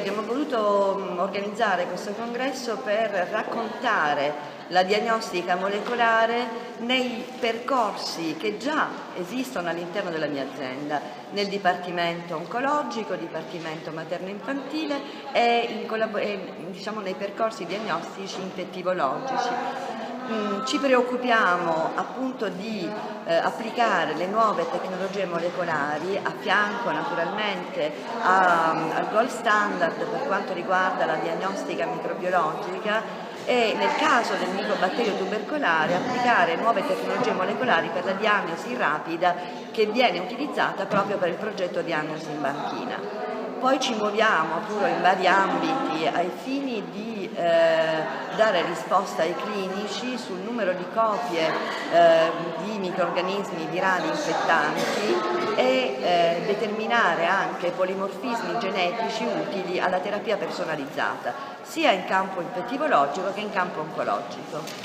Abbiamo voluto organizzare questo congresso per raccontare la diagnostica molecolare nei percorsi che già esistono all'interno della mia azienda, nel dipartimento oncologico, dipartimento materno-infantile e nei percorsi diagnostici infettivologici. Ci preoccupiamo appunto di applicare le nuove tecnologie molecolari a fianco naturalmente al gold standard per quanto riguarda la diagnostica microbiologica e nel caso del micobatterio tubercolare applicare nuove tecnologie molecolari per la diagnosi rapida che viene utilizzata proprio per il progetto diagnosi in banchina. Poi ci muoviamo pure in vari ambiti ai fini di dare risposta ai clinici sul numero di copie di microrganismi virali infettanti e determinare anche polimorfismi genetici utili alla terapia personalizzata, sia in campo infettivologico che in campo oncologico.